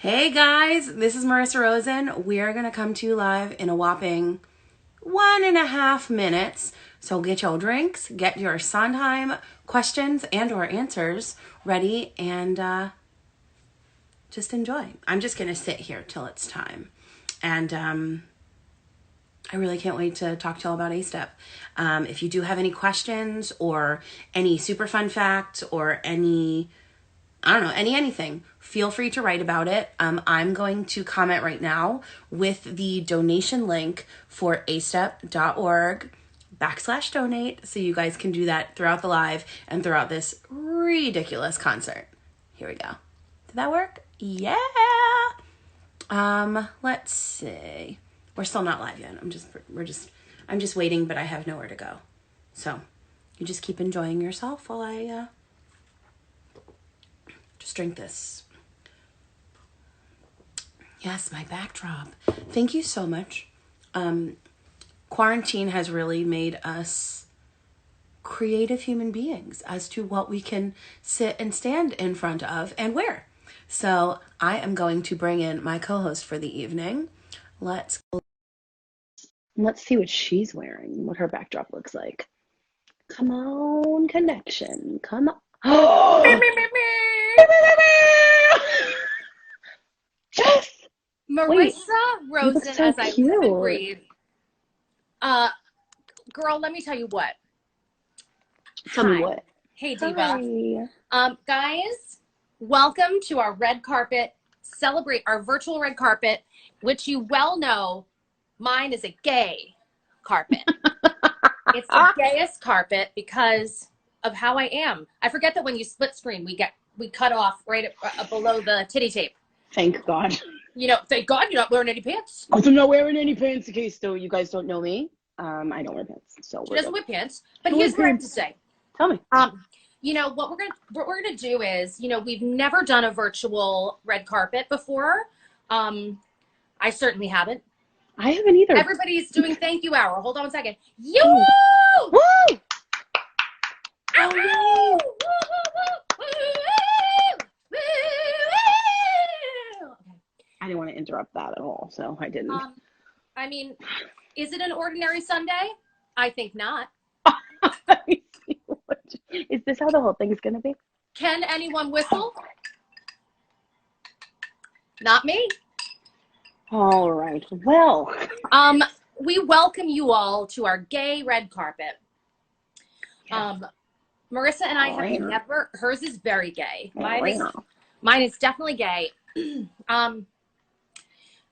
Hey guys, this is Marissa Rosen. We are going to come to you live in a whopping 1.5 minutes. So get your drinks, get your Sondheim questions and or answers ready, and just enjoy. I'm just going to sit here till it's time. And I really can't wait to talk to y'all about A-Step. If you do have any questions or any super fun fact or any anything, feel free to write about it. I'm going to comment right now with the donation link for astep.org/donate. So you guys can do that throughout the live and throughout this ridiculous concert. Here we go. Did that work? Yeah. Let's see. We're still not live yet. I'm just waiting, but I have nowhere to go. So you just keep enjoying yourself while I, just drink this. Yes, my backdrop. Thank you so much. Quarantine has really made us creative human beings as to what we can sit and stand in front of and wear. So I am going to bring in my co-host for the evening. Let's see what she's wearing, what her backdrop looks like. Come on, connection. Come on. Oh! Yes! Marissa Rosen, so as I cute. live and breathe. Girl, let me tell you what. Tell me what. Hey, Diva. Guys, welcome to our red carpet. Celebrate our virtual red carpet, which you well know, mine is a gay carpet. It's the gayest carpet because of how I am. I forget that when you split screen, we cut off right below the titty tape. Thank God. You know, thank God you're not wearing any pants. I'm not wearing any pants in case you guys don't know me. I don't wear pants, so she doesn't wear pants. But I here's wear what I have pants. to say. Tell me. You know what we're gonna do is, you know, we've never done a virtual red carpet before. I certainly haven't. I haven't either. Everybody's doing thank you hour. Hold on 1 second. You. Woo! Ow, ow! I didn't want to interrupt that at all, so I didn't. I mean, is it an ordinary Sunday? I think not. Is this how the whole thing is going to be? Can anyone whistle? Not me. All right. Well. We welcome you all to our gay red carpet. Marissa and I have never. Hers is very gay. Mine is definitely gay.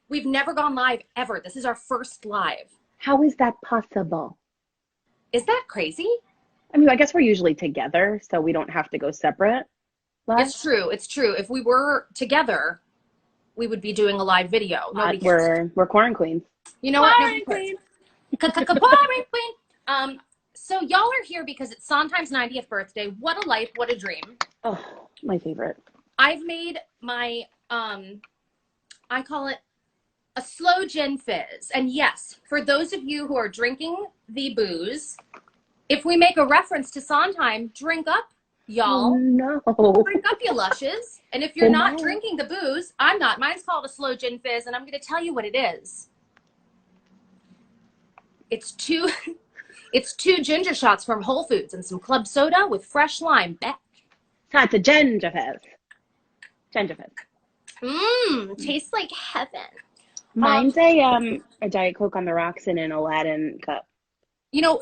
We've never gone live ever. This is our first live. How is that possible? Is that crazy? I mean, I guess we're usually together, so we don't have to go separate. It's true. It's true. If we were together, we would be doing a live video. We're quarantine queens. You know what? Quarantine queen. So y'all are here because it's Sondheim's 90th birthday. What a life, what a dream. Oh, my favorite. I've made my, I call it a slow gin fizz. And yes, for those of you who are drinking the booze, if we make a reference to Sondheim, drink up, y'all. Oh, no. Drink up, you lushes. And if you're not drinking the booze, I'm not. Mine's called a slow gin fizz, and I'm going to tell you what it is. It's two ginger shots from Whole Foods and some club soda with fresh lime. That's a ginger fizz. Ginger fizz. Tastes like heaven. Mine's a Diet Coke on the rocks in an Aladdin cup. You know,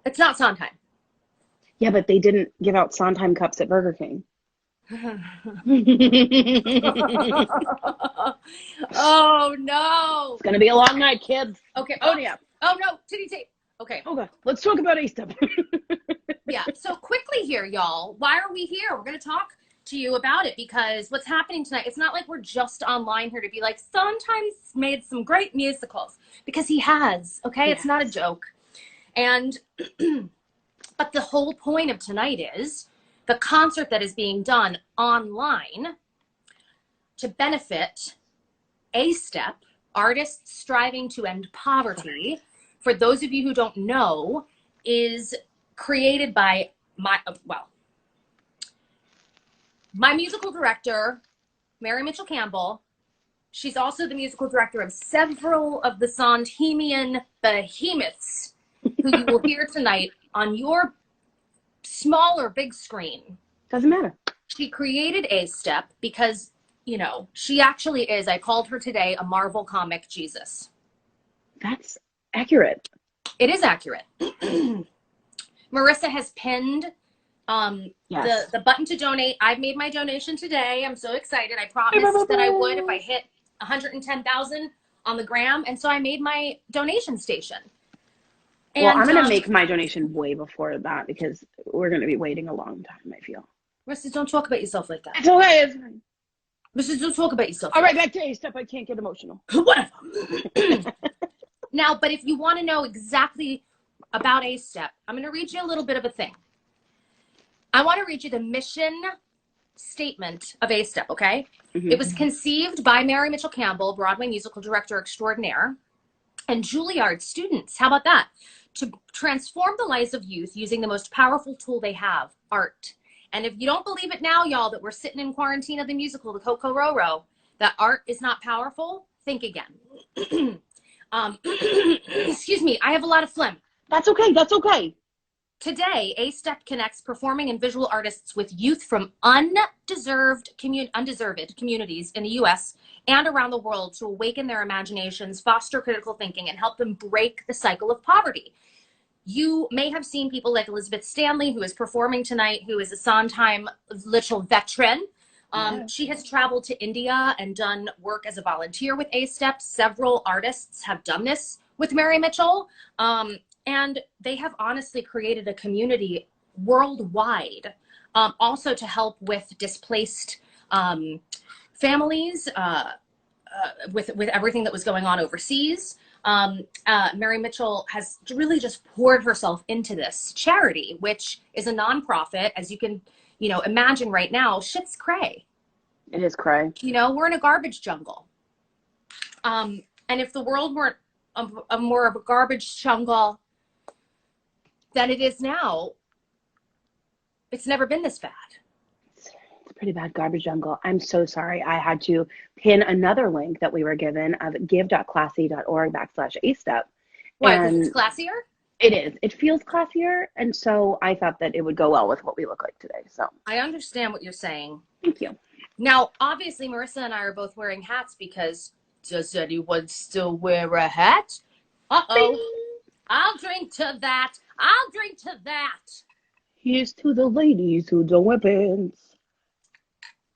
it's not Sondheim. Yeah, but they didn't give out Sondheim cups at Burger King. Oh, no. It's going to be a long night, kids. Okay. Oh, yeah. Oh, no. Titty tape. Okay. Okay. Let's talk about A-Step. Yeah. So quickly here, y'all. Why are we here? We're going to talk to you about it because what's happening tonight, it's not like we're just online here to be like, Sondheim's made some great musicals, because he has. Okay. It's not a joke. And, but the whole point of tonight is the concert that is being done online to benefit A-Step, artists striving to end poverty. For those of you who don't know, is created by my musical director, Mary Mitchell Campbell. She's also the musical director of several of the Sondheimian behemoths who you will hear tonight on your small or big screen. Doesn't matter. She created A-Step because, you know, she actually is, I called her today, a Marvel comic Jesus. That's accurate. It is accurate. Marissa has pinned Yes. the button to donate. I've made my donation today. I'm so excited. I promised that I would if I hit 110,000 on the gram. And so I made my donation station. And, well, I'm going to make my donation way before that because we're going to be waiting a long time, I feel. Marissa, don't talk about yourself like that. It's okay. It's fine. Marissa, don't talk about yourself. All right, back to A-Step. I can't get emotional. Whatever. Now, but if you want to know exactly about A-Step, I'm going to read you a little bit of a thing. I want to read you the mission statement of A-Step, okay? Mm-hmm. It was conceived by Mary Mitchell Campbell, Broadway musical director extraordinaire, and Juilliard students. How about that? To transform the lives of youth using the most powerful tool they have, art. And if you don't believe it now, y'all, that we're sitting in quarantine of the musical, the Coco Roro, that art is not powerful, think again. Excuse me, I have a lot of phlegm. That's okay. That's okay. Today, A-Step connects performing and visual artists with youth from undeserved communities in the U.S. and around the world to awaken their imaginations, foster critical thinking, and help them break the cycle of poverty. You may have seen people like Elizabeth Stanley, who is performing tonight, who is a Sondheim little veteran. She has traveled to India and done work as a volunteer with A-Step. Several artists have done this with Mary Mitchell. And they have honestly created a community worldwide, also to help with displaced families, with everything that was going on overseas. Mary Mitchell has really just poured herself into this charity, which is a nonprofit, as you can, you know, imagine right now. Shit's cray. It is cray. You know, we're in a garbage jungle. And if the world weren't more of a garbage jungle than it is now, it's never been this bad. It's a pretty bad garbage jungle. I'm so sorry. I had to pin another link that we were given of give.classy.org/A-Step. Why, because it's classier? It is. It feels classier. And so I thought that it would go well with what we look like today. So I understand what you're saying. Thank you. Now, obviously, Marissa and I are both wearing hats because does anyone still wear a hat? Uh-oh. Bing. I'll drink to that. I'll drink to that. Here's to the ladies who don't wear pants.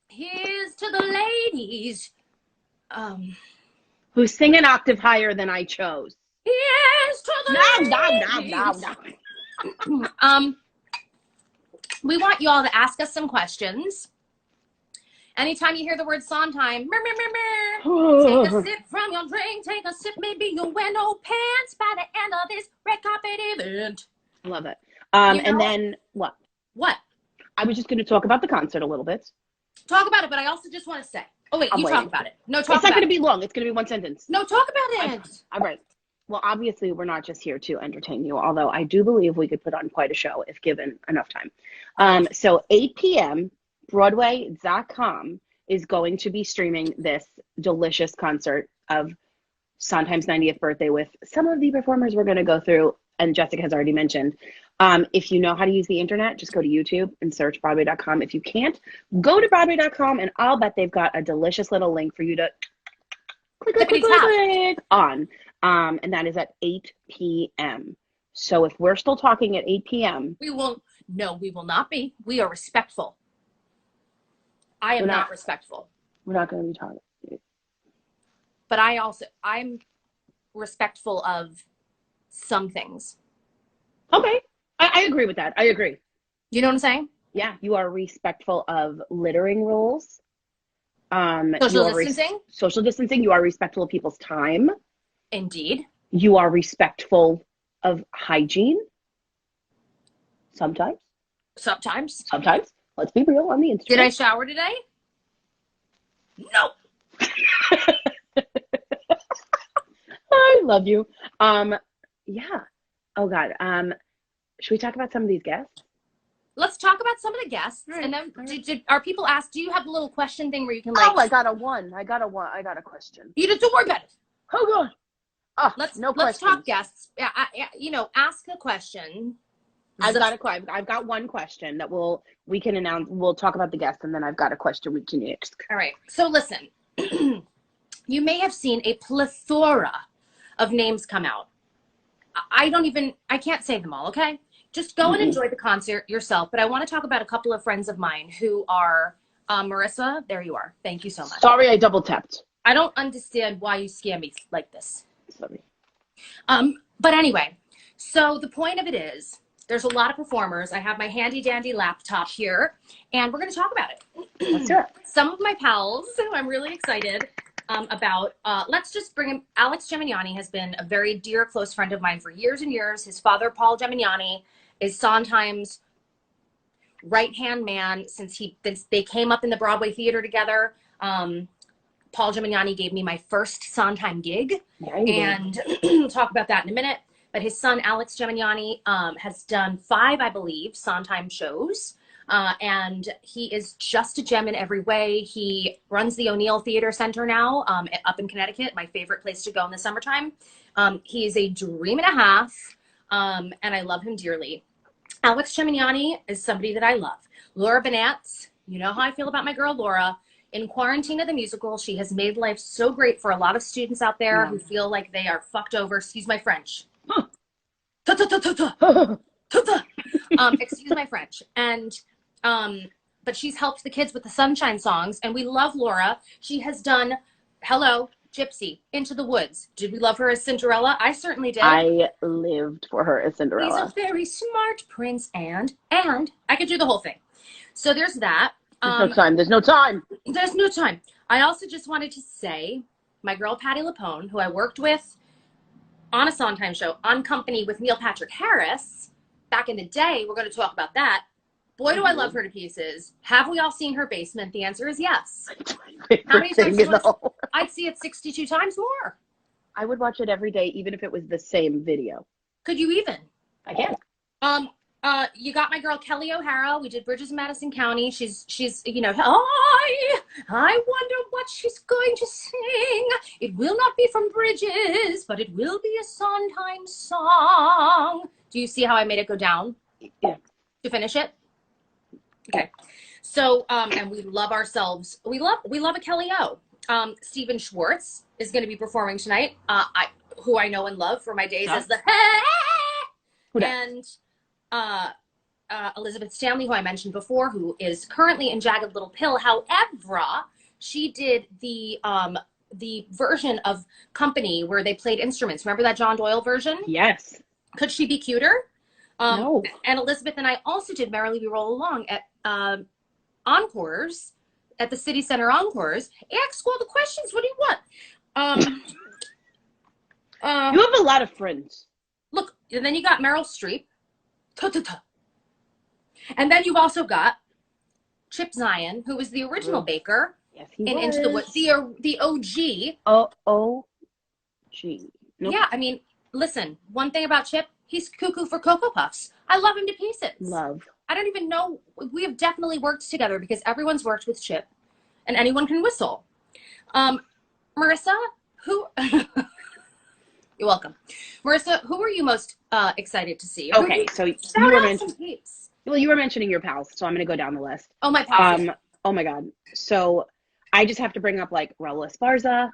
Here's to the ladies. Who sing an octave higher than I chose. Here's to the ladies. No. We want you all to ask us some questions. Anytime you hear the word Sondheim, take a sip from your drink, take a sip, maybe you'll wear no pants by the end of this red carpet event. Love it. And then what? What? I was just going to talk about the concert a little bit. Talk about it, but I also just want to say. Oh, wait, you talk about it. No, talk about it. It's not going to be long. It's going to be one sentence. No, talk about it. All right. Well, obviously, we're not just here to entertain you, although I do believe we could put on quite a show if given enough time. So 8 p.m., Broadway.com is going to be streaming this delicious concert of Sondheim's 90th birthday with some of the performers we're going to go through, and Jessica has already mentioned. If you know how to use the internet, just go to YouTube and search Broadway.com. If you can't, go to Broadway.com, and I'll bet they've got a delicious little link for you to click on. And that is at 8 p.m. So if we're still talking at 8 p.m. we will not be. We are respectful. I am not respectful. We're not going to be talking. But I'm respectful of some things. Okay. I agree with that. I agree. You know what I'm saying? Yeah. You are respectful of littering rules. Social distancing? Social distancing. You are respectful of people's time. Indeed. You are respectful of hygiene. Sometimes. Let's be real on the Instagram. Did I shower today? No. I love you. Yeah. Oh God. Should we talk about some of these guests? let's talk about some of the guests. Right. And then are people asked, do you have a little question thing where you can like... Oh, I got a question. You don't worry about it. Hold on. Oh, Let's questions. talk guests. Ask a question. I've got one question that we can announce. We'll talk about the guests, and then I've got a question we can ask. All right. So listen, you may have seen a plethora of names come out. I can't say them all, okay? Just go and enjoy the concert yourself. But I want to talk about a couple of friends of mine who are, Marissa, there you are. Thank you so much. Sorry, I double tapped. I don't understand why you scam me like this. Sorry. But anyway, so the point of it is, there's a lot of performers. I have my handy dandy laptop here, and we're going to talk about it. Let's do it. Some of my pals who I'm really excited about, let's just bring him. Alex Gemignani has been a very dear, close friend of mine for years and years. His father, Paul Gemignani, is Sondheim's right-hand man since they came up in the Broadway theater together. Paul Gemignani gave me my first Sondheim gig, and we'll talk about that in a minute. But his son, Alex Gemignani, has done 5, I believe, Sondheim shows. And he is just a gem in every way. He runs the O'Neill Theater Center now up in Connecticut, my favorite place to go in the summertime. He is a dream and a half, and I love him dearly. Alex Gemignani is somebody that I love. Laura Benanti, you know how I feel about my girl Laura. In Quarantina the Musical, she has made life so great for a lot of students out there who feel like they are fucked over. Excuse my French. Excuse my French. And but she's helped the kids with the Sunshine songs, and we love Laura. She has done Hello, Gypsy, Into the Woods. Did we love her as Cinderella? I certainly did. I lived for her as Cinderella. He's a very smart prince, and I could do the whole thing. So there's that. There's no time. There's no time. I also just wanted to say, my girl Patti Lupone, who I worked with on a Sondheim show, on Company with Neil Patrick Harris, back in the day, we're going to talk about that. Boy, do I love her to pieces. Have we all seen her basement? The answer is yes. How many times? I'd see it 62 times more. I would watch it every day, even if it was the same video. Could you even? I can. You got my girl Kelly O'Hara. We did Bridges in Madison County. She's I wonder what she's going to sing. It will not be from Bridges, but it will be a Sondheim song. Do you see how I made it go down? Yeah. To finish it? Okay. So, and we love ourselves. We love a Kelly O. Stephen Schwartz is going to be performing tonight. Who I know and love for my days as the and Elizabeth Stanley, who I mentioned before, who is currently in Jagged Little Pill. However, she did the version of Company where they played instruments. Remember that John Doyle version? Yes. Could she be cuter? No. And Elizabeth and I also did Merrily We Roll Along at Encores, at the City Center Encores. Ask all the questions. What do you want? You have a lot of friends. Look, and then you got Meryl Streep. And then you've also got Chip Zien, who was the original baker. Yes, he in was. Into the Woods. The OG. O-O-G. Nope. Yeah, I mean, listen, one thing about Chip, he's cuckoo for Cocoa Puffs. I love him to pieces. Love. I don't even know. We have definitely worked together because everyone's worked with Chip and anyone can whistle. Marissa, who... You're welcome. Marissa, who are you most excited to see? Okay, so you were mentioning your pals, so I'm going to go down the list. Oh, my pals. Oh, my God. So I just have to bring up, like, Raúl Esparza,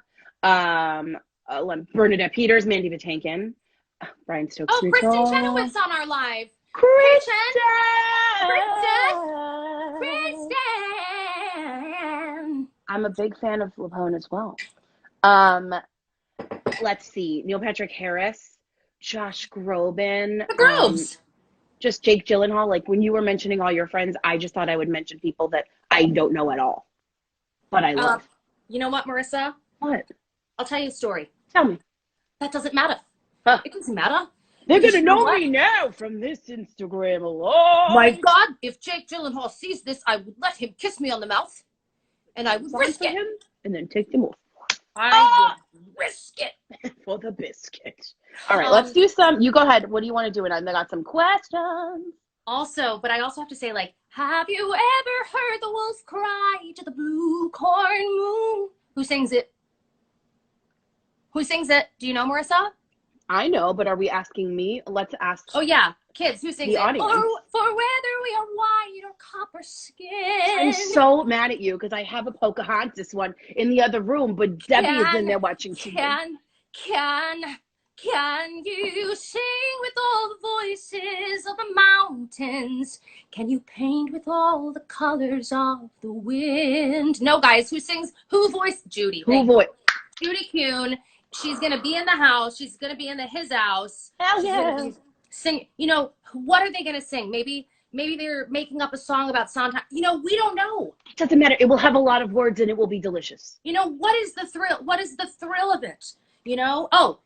Bernadette Peters, Mandy Patinkin, Brian Stokes. Oh, Kristen Chenoweth's on our live. Kristen! I'm a big fan of Lupone as well. Let's see. Neil Patrick Harris, Josh Groban. The Groves. Just Jake Gyllenhaal. Like, when you were mentioning all your friends, I just thought I would mention people that I don't know at all. But I love. You know what, Marissa? What? I'll tell you a story. Tell me. That doesn't matter. Huh. It doesn't matter. They're going to know me now from this Instagram alone. My God, if Jake Gyllenhaal sees this, I would let him kiss me on the mouth. And I would risk it. Him and then take them off. I would risk it. For the biscuit. All right, let's do some. You go ahead. What do you want to do? And I got some questions. Also, but I also have to say, like, have you ever heard the wolf cry to the blue corn moon? Who sings it? Who sings it? Do you know, Marissa? I know, but are we asking me? Let's ask. Oh yeah, kids, who sings the it? audience. Or for whether we are white or copper skin. I'm so mad at you because I have a Pocahontas one in the other room, but Debbie is in there watching TV. Can you sing with all the voices of the mountains? Can you paint with all the colors of the wind? No, guys, who voiced Judy? Judy Kuhn. She's going to be in the house. She's going to be in his house. Hell She's yeah. gonna sing. You know, what are they going to sing? Maybe they're making up a song about Sondheim. You know, we don't know. It doesn't matter. It will have a lot of words and it will be delicious. You know, what is the thrill? What is the thrill of it? You know? Oh,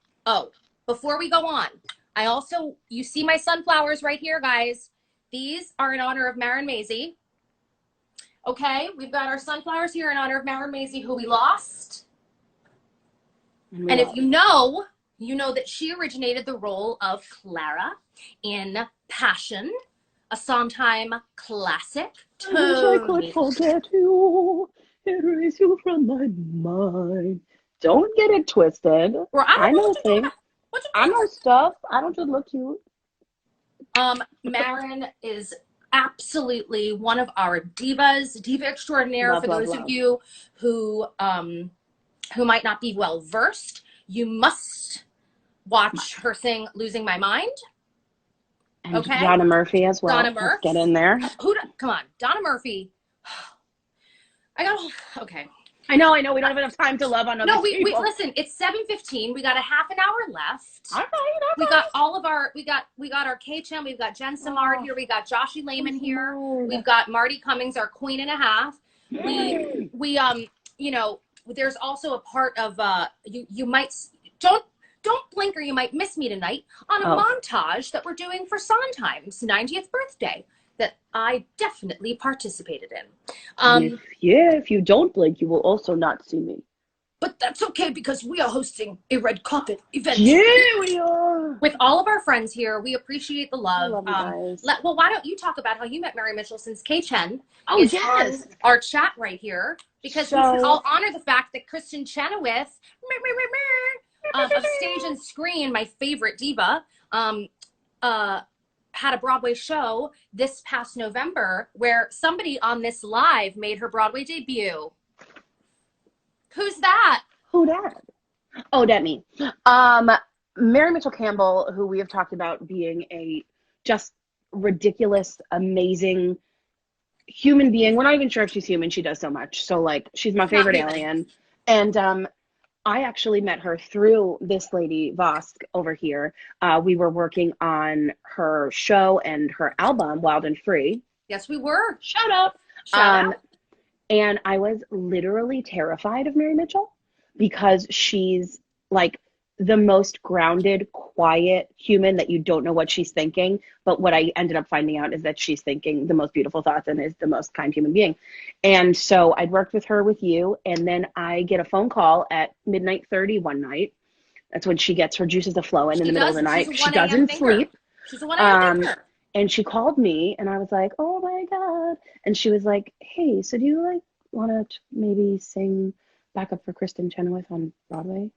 before we go on, you see my sunflowers right here, guys. These are in honor of Maren Maisie. Okay, we've got our sunflowers here in honor of Maren Maisie, who we lost. And if you know that she originated the role of Clara in Passion, a Sondheim classic. I wish I could forget you, erase you from my mind. Don't get it twisted. I know things. I know stuff. I don't just look cute. Maren is absolutely one of our divas, diva extraordinaire. For those of you who might not be well versed, you must watch her sing "Losing My Mind." And okay, Donna Murphy as well. Donna Murphy, get in there. Come on, Donna Murphy. Okay. I know. We don't have enough time to love on other people. No, we listen. It's 7:15. We got a half an hour left. All right. We got all of our. We got our K-Chan. We've got Jen Samard here. We got Joshy Lehman here. We've got Marty Cummings, our queen and a half. We you know, there's also a part of you might don't blink or you might miss me tonight on a montage that we're doing for Sondheim's 90th birthday that I definitely participated in. If you don't blink, you will also not see me. But that's okay because we are hosting a red carpet event. Yeah, we are. With all of our friends here, we appreciate the love. I love you guys. Well, why don't you talk about how you met Mary Mitchell, since K-Chen is on our chat right here, because I'll honor the fact that Kristen Chenoweth of Stage and Screen, my favorite diva, had a Broadway show this past November where somebody on this live made her Broadway debut. Who's that? Who that? Oh, that me. Mary Mitchell Campbell, who we have talked about being a just ridiculous, amazing human being. We're not even sure if she's human. She does so much. So, like, she's my favorite alien. And I actually met her through this lady, Vosk, over here. We were working on her show and her album, Wild and Free. Yes, we were. Shout out. Shout out. And I was literally terrified of Mary Mitchell because she's like the most grounded, quiet human that you don't know what she's thinking. But what I ended up finding out is that she's thinking the most beautiful thoughts and is the most kind human being. And so I'd worked with her with you. And then I get a phone call at 00:30 one night. That's when she gets her juices to flowing in the middle of the night. She doesn't sleep. She's a 1 a.m. thinker. And she called me and I was like, oh my God. And she was like, hey, so do you like want to maybe sing backup for Kristen Chenoweth on Broadway?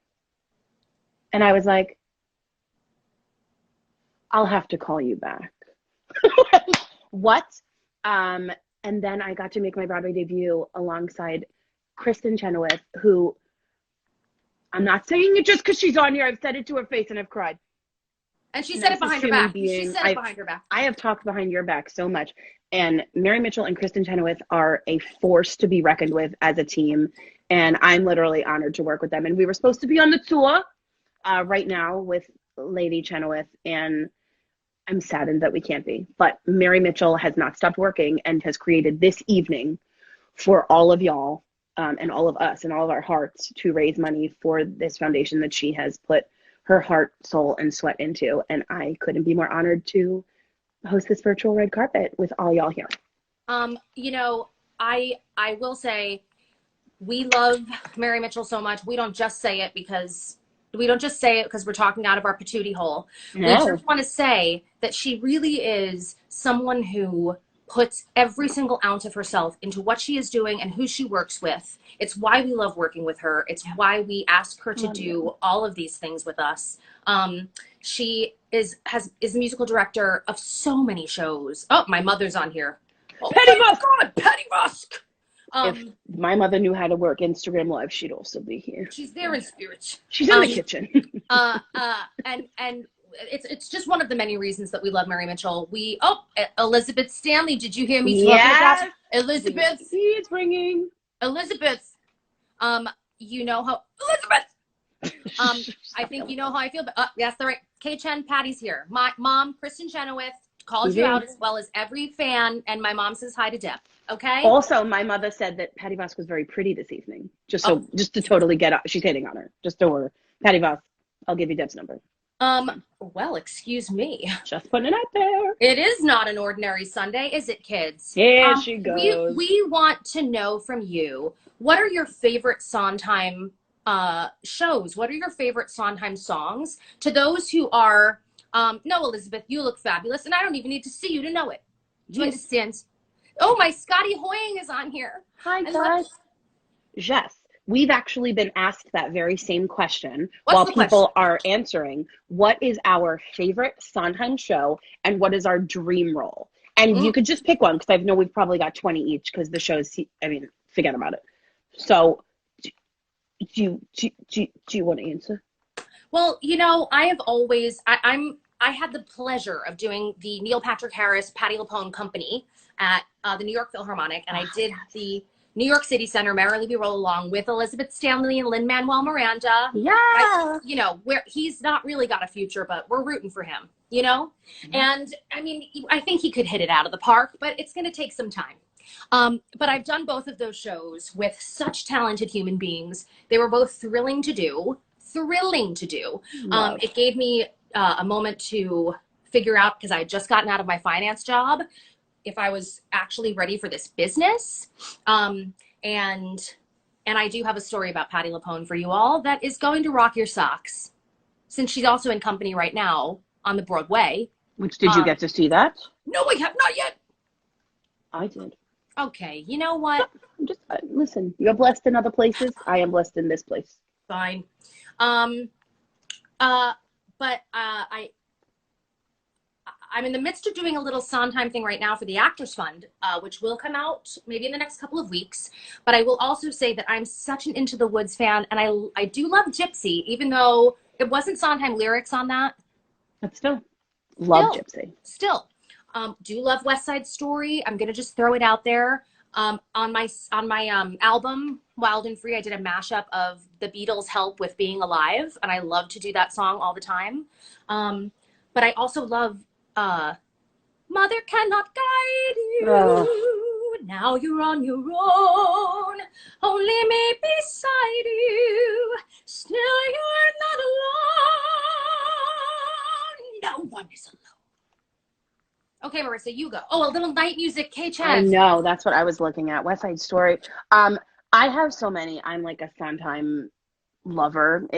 And I was like, I'll have to call you back. What? And then I got to make my Broadway debut alongside Kristen Chenoweth, who, I'm not saying it just because she's on here. I've said it to her face and I've cried. And she said it behind her back. She said it behind her back. I have talked behind your back so much. And Mary Mitchell and Kristen Chenoweth are a force to be reckoned with as a team. And I'm literally honored to work with them. And we were supposed to be on the tour right now with Lady Chenoweth. And I'm saddened that we can't be. But Mary Mitchell has not stopped working and has created this evening for all of y'all and all of us and all of our hearts to raise money for this foundation that she has put her heart, soul, and sweat into. And I couldn't be more honored to host this virtual red carpet with all y'all here. You know, I will say we love Mary Mitchell so much. We don't just say it because We don't just say it because we're talking out of our patootie hole. No. We just want to say that she really is someone who puts every single ounce of herself into what she is doing and who she works with. It's why we love working with her. It's why we ask her to do all of these things with us. She is a musical director of so many shows. Oh, my mother's on here. Oh, Patti Vosk! God, Patti Vosk! If my mother knew how to work Instagram Live, she'd also be here. She's there in spirit. She's in the kitchen. And it's just one of the many reasons that we love Mary Mitchell. Elizabeth Stanley, did you hear me talking about Elizabeth? It's ringing. Elizabeth, you know how Elizabeth. I think you know how I feel. But yes, the right. Kay Chen, Patty's here. My mom, Kristen Chenoweth, calls you out as well as every fan, and my mom says hi to Deb. Okay. Also, my mother said that Patti Vosk was very pretty this evening. Just to totally get up, she's hitting on her. Just to her, Patti Vosk. I'll give you Deb's number. Well, excuse me. Just putting it out there. It is not an ordinary Sunday, is it, kids? Here she goes. We want to know from you, what are your favorite Sondheim shows? What are your favorite Sondheim songs? To those who are, no, Elizabeth, you look fabulous, and I don't even need to see you to know it. Do you understand? Oh, my Scotty Hoying is on here. Hi, guys. Yes. We've actually been asked that very same question What's while people are answering. What is our favorite Sondheim show and what is our dream role? And you could just pick one because I know we've probably got 20 each because the shows, forget about it. So do you want to answer? Well, I have always, I had the pleasure of doing the Neil Patrick Harris, Patti Lupone company at the New York Philharmonic, and I did the New York City Center, Merrily We Roll Along with Elizabeth Stanley and Lin-Manuel Miranda. Yeah. Where he's not really got a future, but we're rooting for him, And I think he could hit it out of the park, but it's going to take some time. But I've done both of those shows with such talented human beings. They were both thrilling to do. It gave me a moment to figure out, because I had just gotten out of my finance job, if I was actually ready for this business. And I do have a story about Patti Lupone for you all that is going to rock your socks, since she's also in company right now on the Broadway. Which, did you get to see that? No, I have not yet. I did. Okay, you know what? Just listen, you're blessed in other places. I am blessed in this place. Fine. I'm in the midst of doing a little Sondheim thing right now for the Actors Fund, which will come out maybe in the next couple of weeks. But I will also say that I'm such an Into the Woods fan, and I do love Gypsy, even though it wasn't Sondheim lyrics on that. But still, love Gypsy. Still, do love West Side Story. I'm gonna just throw it out there. On my album Wild and Free, I did a mashup of the Beatles' Help with Being Alive, and I love to do that song all the time. But I also love Mother Cannot Guide You. Now you're on your own. Only me beside you. Still you're not alone. No one is alone. Okay, Marissa, you go. Oh, a little night music, Kay Chen. I know, that's what I was looking at. West Side Story. I have so many. I'm like a Sondheim lover.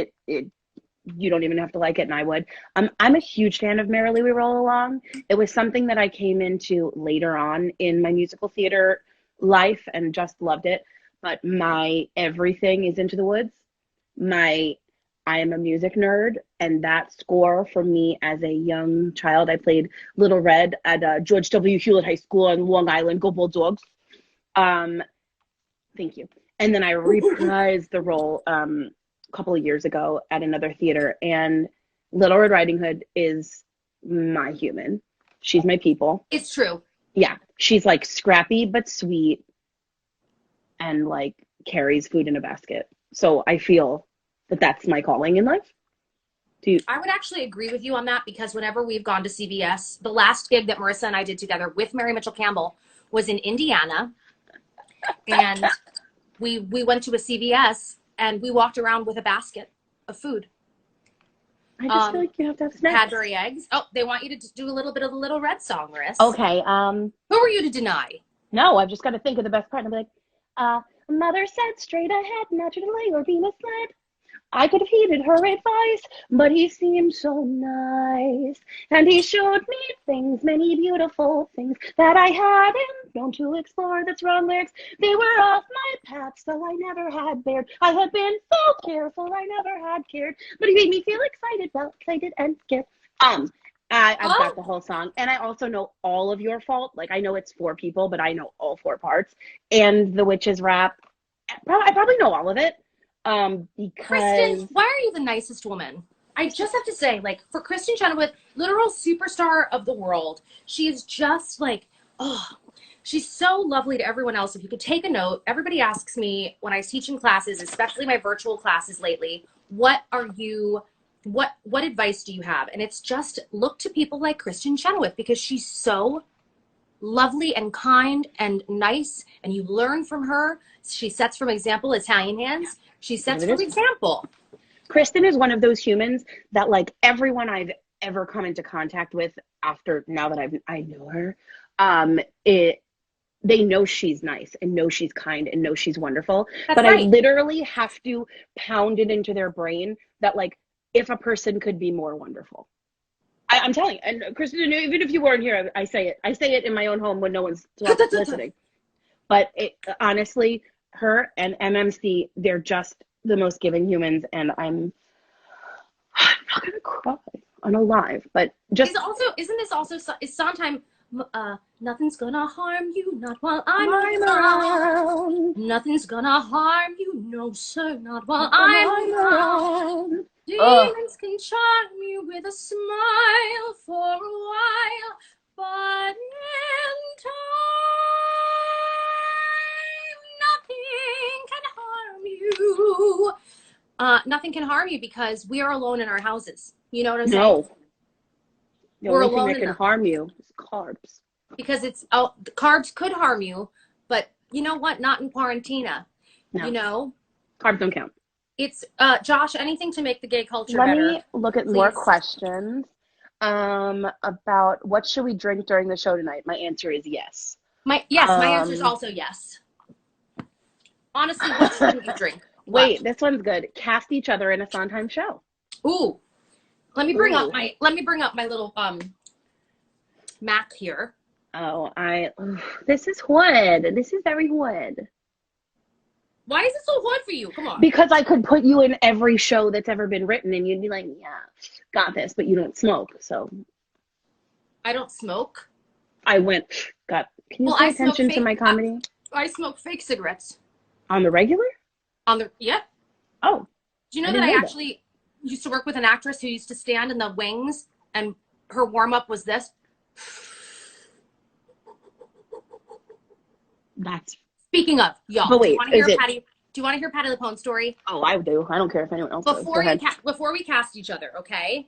You don't even have to like it, and I would. I'm a huge fan of Merrily We Roll Along. It was something that I came into later on in my musical theater life and just loved it. But my everything is Into the Woods. I am a music nerd, and that score for me as a young child, I played Little Red at George W. Hewlett High School on Long Island. Go Bulldogs. Thank you. And then I reprised the role couple of years ago at another theater, and Little Red Riding Hood is my human. She's my people. It's true. Yeah. She's like scrappy but sweet and like carries food in a basket. So I feel that that's my calling in life. I would actually agree with you on that, because whenever we've gone to CVS, the last gig that Marissa and I did together with Mary Mitchell Campbell was in Indiana. And we went to a CVS and we walked around with a basket of food. I just feel like you have to have snacks. Cadbury eggs. Oh, they want you to do a little bit of the Little Red song, Marissa. Okay. Who are you to deny? No, I've just got to think of the best part. And I'll be like, Mother said straight ahead, not to delay or be misled. I could have heeded her advice, but he seemed so nice. And he showed me things, many beautiful things that I hadn't known to explore. That's wrong lyrics. They were off my path, so I never had dared. I had been so careful, I never had cared. But he made me feel excited, well, excited and scared. I've got the whole song, and I also know all of Your Fault. Like, I know it's 4 people, but I know all 4 parts. And the Witches rap, I probably know all of it. Because Kristen, why are you the nicest woman? I just have to say, like, for Kristen Chenoweth, literal superstar of the world, she is just like, oh, she's so lovely to everyone else. If you could take a note, everybody asks me when I teach in classes, especially my virtual classes lately, what advice do you have? And it's just look to people like Kristen Chenoweth, because she's so lovely and kind and nice, and you learn from her. She sets from example. Italian hands. She sets from example. Kristen is one of those humans that, like, everyone I've ever come into contact with after, now that I know her, they know she's nice and know she's kind and know she's wonderful. That's but right. I literally have to pound it into their brain that, like, if a person could be more wonderful. I'm telling you, and Kristen, even if you weren't here, I say it in my own home when no one's listening. But honestly, her and MMC, they're just the most giving humans, and I'm not gonna cry on a live, but just is Sondheim, nothing's gonna harm you, not while I'm around. Nothing's gonna harm you, no sir, not while I'm around. Demons can charm you with a smile for a while, but in time, nothing can harm you. Nothing can harm you because we are alone in our houses. You know what I'm saying? no. The We're only thing alone that can harm you is carbs. Because the carbs could harm you, but you know what? Not in quarantina. No. You know? Carbs don't count. It's, Josh, anything to make the gay culture Let better. me look at more questions about what should we drink during the show tonight. My answer is yes. My answer is also yes. Honestly, what shouldn't you drink? Wait, this one's good. Cast each other in a Sondheim show. Ooh. Let me bring up my little Mac here. Oh, this is wood. This is very wood. Why is it so hard for you? Come on. Because I could put you in every show that's ever been written, and you'd be like, yeah, got this, but you don't smoke, so. I don't smoke. Can you pay attention to my comedy? I smoke fake cigarettes. On the regular? Yep. Oh. Do you know that I actually used to work with an actress who used to stand in the wings, and her warm-up was this? That's. Speaking of, y'all, but wait, do you want to hear Patti Lupone's story? Oh, I do. I don't care if anyone else does. Before we cast each other, okay?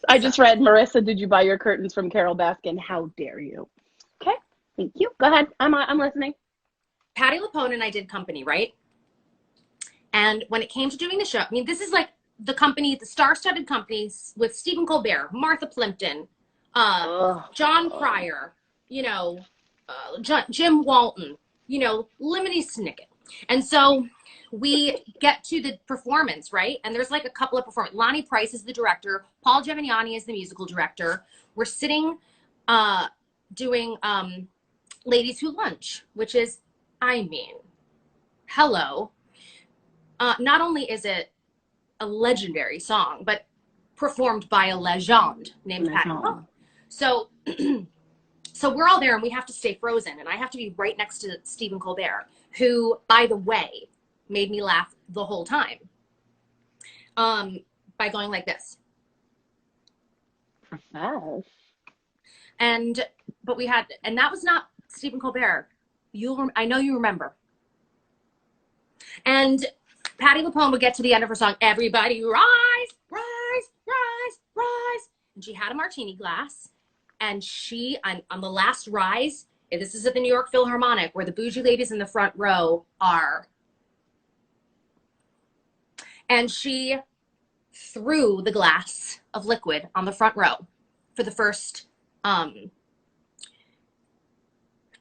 I just read, Marissa, did you buy your curtains from Carol Baskin? How dare you? Okay, thank you. Go ahead. I'm listening. Patti Lupone and I did company, right? And when it came to doing the show, I mean, this is like the star-studded companies with Stephen Colbert, Martha Plimpton, John Cryer, you know, Jim Walton, you know, Lemony Snicket. And so we get to the performance, right? And there's like a couple of performers. Lonnie Price is the director. Paul Gemignani is the musical director. We're sitting doing Ladies Who Lunch, which is, I mean, hello. Not only is it a legendary song, but performed by a legend named Patti Lupone. So So we're all there and we have to stay frozen. And I have to be right next to Stephen Colbert, who, by the way, made me laugh the whole time by going like this. And that was not Stephen Colbert. I know you remember. And Patti Lupone would get to the end of her song, everybody rise, rise, rise, rise. And she had a martini glass. And she, on the last rise, and this is at the New York Philharmonic, where the bougie ladies in the front row are. And she threw the glass of liquid on the front row for the first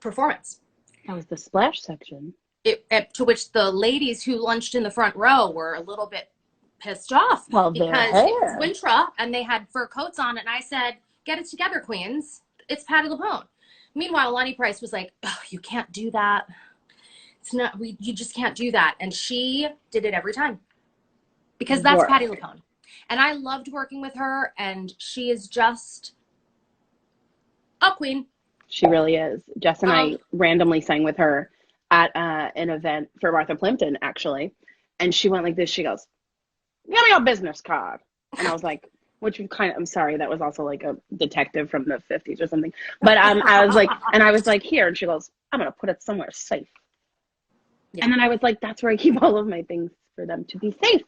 performance. That was the splash section. To which the ladies who lunched in the front row were a little bit pissed off because it was winter and they had fur coats on. And I said, get it together, queens. It's Patti Lupone. Meanwhile, Lonnie Price was like, oh, you can't do that. It's not, you just can't do that. And she did it every time because that's Patti Lupone. And I loved working with her, and she is just a queen. She really is. Jess and I randomly sang with her at an event for Martha Plimpton, actually. And she went like this. She goes, give me your business card. And I was like, which kind of, I'm sorry, that was also like a detective from the 50s or something. But I was like, here. And she goes, I'm going to put it somewhere safe. Yeah. And then I was like, that's where I keep all of my things for them to be safe.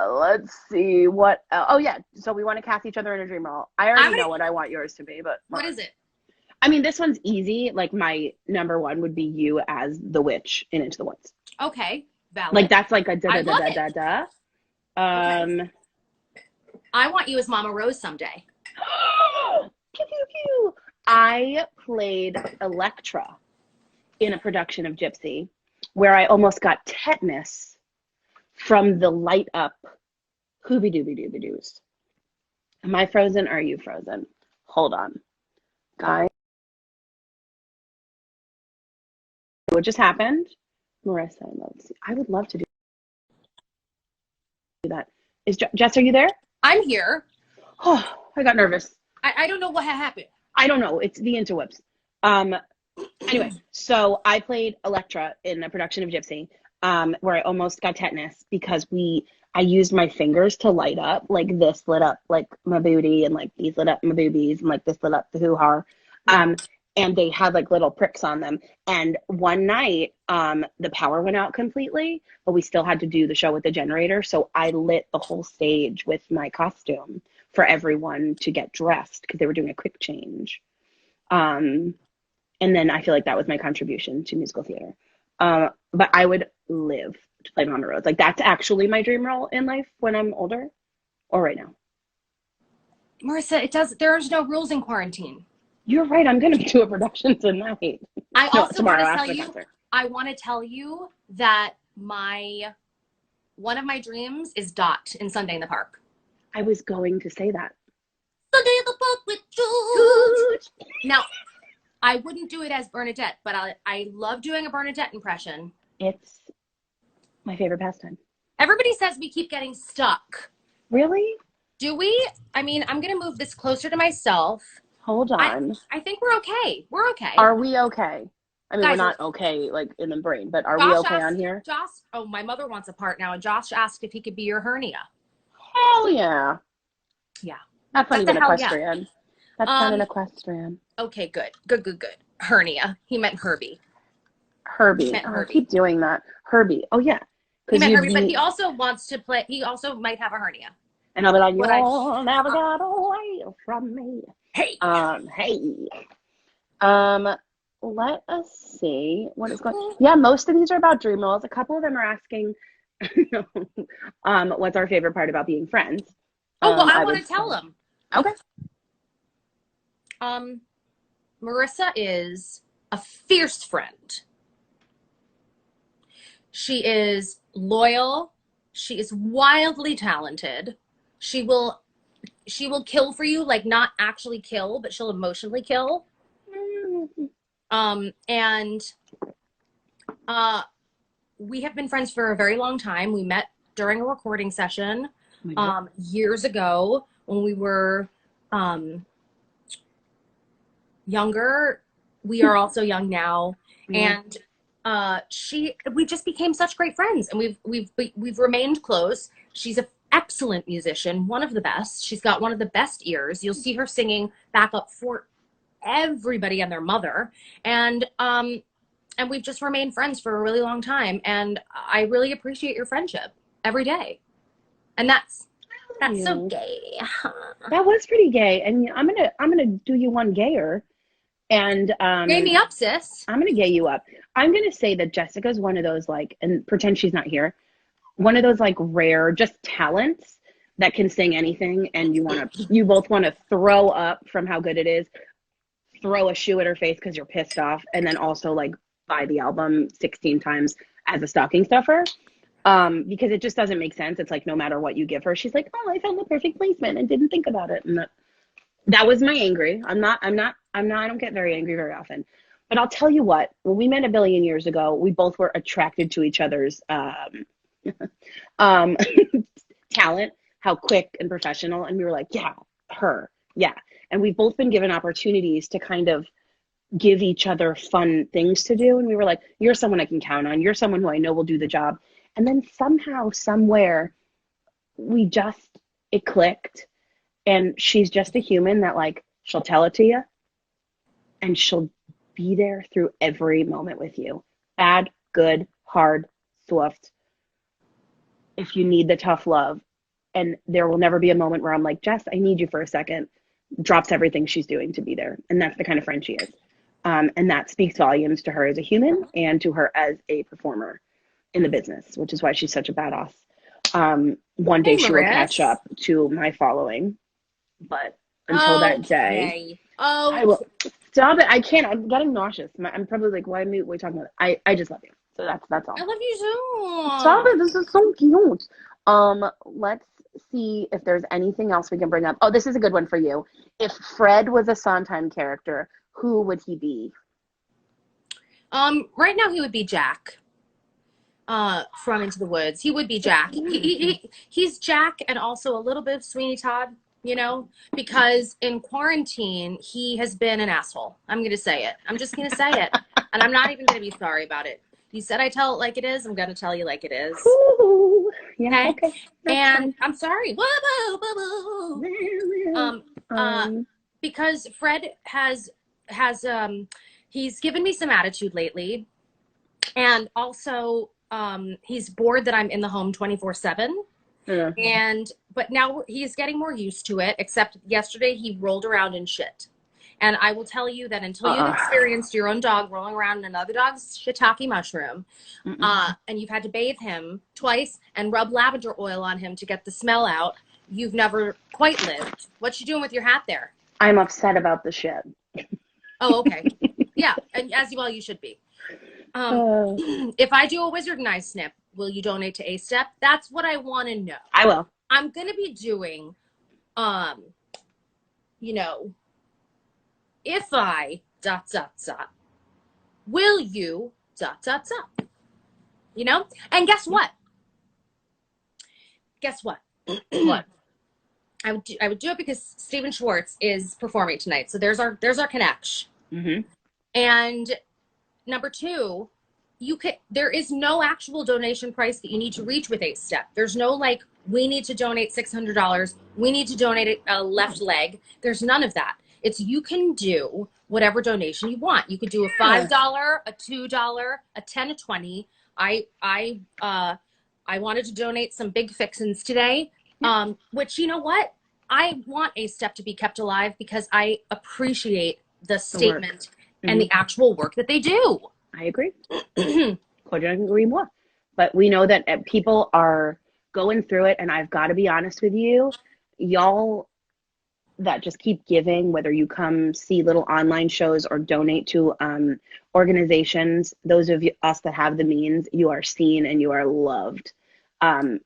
Let's see what. Oh yeah, so we want to cast each other in a dream role. I already know what I want yours to be, but what is it? I mean, this one's easy. Like my number one would be you as the witch in Into the Woods. Okay, valid. Like that's like a da da da da da da. Okay. I want you as Mama Rose someday. Pew pew pew. I played Electra in a production of Gypsy, where I almost got tetanus from the light up hoobie dooby dooby doos. Am I frozen? Or are you frozen? Hold on. Guys. What just happened? Marissa, I would love to do that. Jess, are you there? I'm here. Oh, I got nervous. I don't know what happened. I don't know. It's the interwebs. Anyway, so I played Electra in a production of Gypsy. Where I almost got tetanus because I used my fingers to light up, like this lit up like my booty and like these lit up my boobies and like this lit up the hoo-ha. And they had like little pricks on them. And one night, the power went out completely, but we still had to do the show with the generator. So I lit the whole stage with my costume for everyone to get dressed because they were doing a quick change. And then I feel like that was my contribution to musical theater. But I would live to play Mama Rose. Like that's actually my dream role in life when I'm older or right now. Marissa, there's no rules in quarantine. You're right. I'm going to do a production tonight. I want to tell you that one of my dreams is Dot in Sunday in the Park. I was going to say that. Sunday in the Park with George. Now, I wouldn't do it as Bernadette, but I love doing a Bernadette impression. It's my favorite pastime. Everybody says we keep getting stuck. Really? Do we? I mean, I'm going to move this closer to myself. Hold on. I think we're okay. We're okay. Are we okay? I mean, guys, we're not okay, like, in the brain, but are we okay on here? My mother wants a part now, and Josh asked if he could be your hernia. Hell yeah. Yeah. That's not even equestrian. Yeah. That's not an equestrian. Okay, good. Hernia. He meant Herbie. Herbie. I keep doing that. Herbie. Oh, yeah. He meant Herbie, but he also wants to play. He also might have a hernia. And I'll be like, you'll never get away from me. Hey. Let us see what is going. Yeah, most of these are about dream roles. A couple of them are asking, what's our favorite part about being friends? I want to tell them. Okay. Marissa is a fierce friend. She is loyal. She is wildly talented. She will kill for you, like not actually kill, but she'll emotionally kill. We have been friends for a very long time. We met during a recording session years ago when we were younger. We are also young now. And we just became such great friends, and we've remained close. She's an excellent musician, one of the best. She's got one of the best ears. You'll see her singing backup for everybody and their mother, and we've just remained friends for a really long time, and I really appreciate your friendship every day. And that's so gay. That was pretty gay, and I'm gonna do you one gayer. And gay me up, sis. I'm gonna gay you up. I'm gonna say that Jessica's one of those, like, and pretend she's not here, one of those like rare just talents that can sing anything, and you both want to throw up from how good it is, throw a shoe at her face because you're pissed off, and then also like buy the album 16 times as a stocking stuffer. Because it just doesn't make sense. It's like no matter what you give her, she's like, oh, I found the perfect placement and didn't think about it. And that was my angry. I don't get very angry very often. But I'll tell you what, when we met a billion years ago, we both were attracted to each other's talent, how quick and professional. And we were like, yeah, her. Yeah. And we've both been given opportunities to kind of give each other fun things to do. And we were like, you're someone I can count on. You're someone who I know will do the job. And then somehow, somewhere, it clicked. And she's just a human that, like, she'll tell it to you. And she'll be there through every moment with you. Bad, good, hard, soft. If you need the tough love. And there will never be a moment where I'm like, Jess, I need you for a second. Drops everything she's doing to be there. And that's the kind of friend she is. And that speaks volumes to her as a human and to her as a performer in the business, which is why she's such a badass. One day she will catch up to my following. But until that day, I will stop it. I can't. I'm getting nauseous. I'm probably like, why are we talking about it? I just love you. So that's all. I love you too. Stop it. This is so cute. Let's see if there's anything else we can bring up. Oh, this is a good one for you. If Fred was a Sondheim character, who would he be? Right now he would be Jack. From Into the Woods. He would be Jack. He's Jack and also a little bit of Sweeney Todd, you know, because in quarantine, he has been an asshole. I'm going to say it. I'm just going to say it. And I'm not even going to be sorry about it. You said I tell it like it is. I'm going to tell you like it is. Ooh, yeah, okay. And I'm sorry. Because Fred has he's given me some attitude lately. And also, he's bored that I'm in the home 24/7. Yeah. But now he's getting more used to it, except yesterday he rolled around in shit. And I will tell you that until you've experienced your own dog rolling around in another dog's shiitake mushroom, and you've had to bathe him twice and rub lavender oil on him to get the smell out, you've never quite lived. What you doing with your hat there? I'm upset about the shit. Oh, okay. Yeah, and as well you should be. If I do a Wizard and I snip, will you donate to A-Step? That's what I want to know. I will. I'm going to be doing, you know, if I ... will you ... You know? And guess what? What? I would do it because Stephen Schwartz is performing tonight. So there's our connection. Mm-hmm. And number two, there is no actual donation price that you need to reach with A-Step. There's no like, we need to donate $600. We need to donate a left leg. There's none of that. It's you can do whatever donation you want. You could do a $5, a $2, a 10, a 20. I wanted to donate some big fixins today, which, you know what? I want A-Step to be kept alive because I appreciate the statement and the actual work that they do. I agree. Couldn't agree more. But we know that people are going through it, and I've got to be honest with you, y'all that just keep giving, whether you come see little online shows or donate to organizations, those of us that have the means, you are seen and you are loved. I'm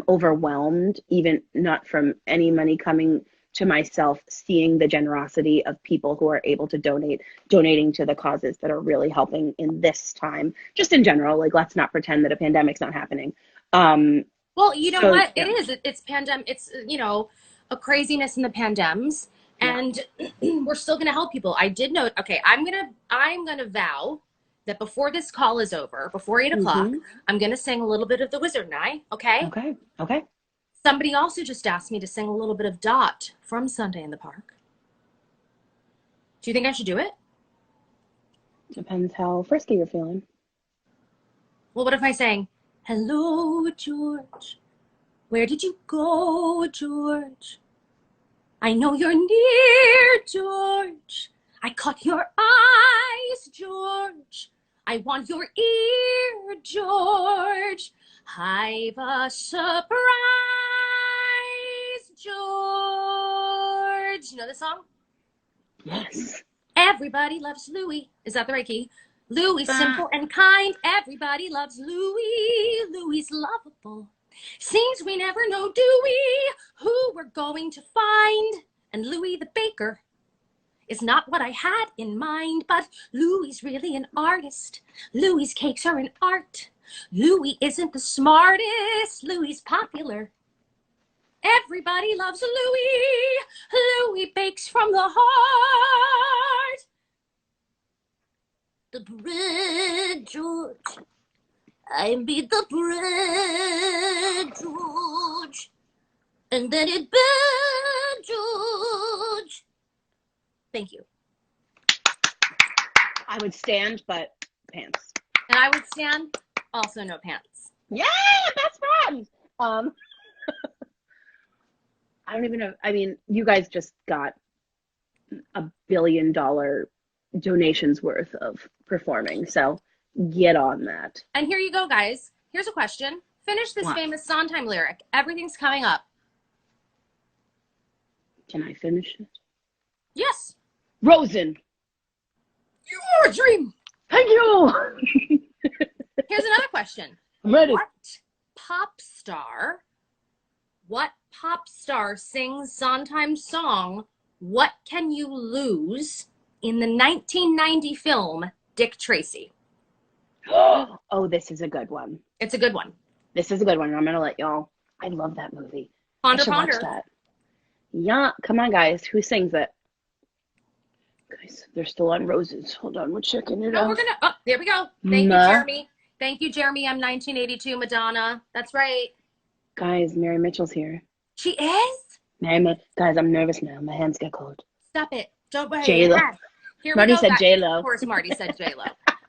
overwhelmed, even not from any money coming to myself, seeing the generosity of people who are able to donating to the causes that are really helping in this time. Just in general, like, let's not pretend that a pandemic's not happening. Well, you know what? Yeah. It is. It's pandemic. It's, you know, a craziness in the pandems, and we're still going to help people. I did note. Okay, I'm gonna vow that before this call is over, before 8 o'clock, I'm gonna sing a little bit of The Wizard and I. Okay. Okay. Somebody also just asked me to sing a little bit of Dot from Sunday in the Park. Do you think I should do it? Depends how frisky you're feeling. Well, what if I sang, "Hello, George. Where did you go, George? I know you're near, George. I caught your eyes, George. I want your ear, George. I've a surprise, George." You know this song? Yes. Everybody loves Louie. Is that the right key? Louis, simple and kind. Everybody loves Louis. Louis lovable. Seems we never know, do we, who we're going to find. And Louis the baker is not what I had in mind, but Louis really an artist. Louis cakes are an art. Louis isn't the smartest. Louis popular. Everybody loves Louis. Louis bakes from the heart. The bread, George. I made the bread, George. And then it burned, George. Thank you. I would stand, but pants. And I would stand, also no pants. Yeah, best friend. I don't even know. I mean, you guys just got $1 billion donations worth of performing, so get on that. And here you go, guys. Here's a question. Finish this famous Sondheim lyric. Everything's coming up. Can I finish it? Yes. Rosen. You are a dream. Thank you. Here's another question. I'm ready. What pop star sings Sondheim's song, What Can You Lose, in the 1990 film Dick Tracy? Oh, this is a good one. It's a good one. This is a good one. I'm going to let y'all. I love that movie. Ponder, I should ponder. watch that. Yeah. Come on, guys. Who sings it? Guys, they're still on Roses. Hold on. We're checking it out. There we go. Thank you, Jeremy. Thank you, Jeremy. I'm 1982 Madonna. That's right. Guys, Mary Mitchell's here. She is? Guys, I'm nervous now. My hands get cold. Stop it. Don't worry. J-Lo. Marty said J-Lo. Of course, Marty said J-Lo.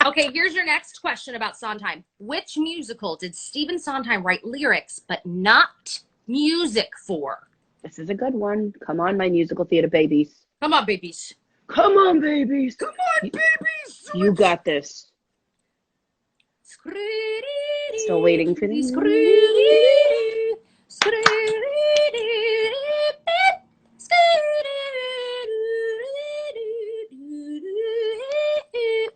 Okay, here's your next question about Sondheim. Which musical did Stephen Sondheim write lyrics but not music for? This is a good one. Come on, my musical theater babies. Come on, babies. Come on, babies. Come on, babies. You got this. Still waiting for these.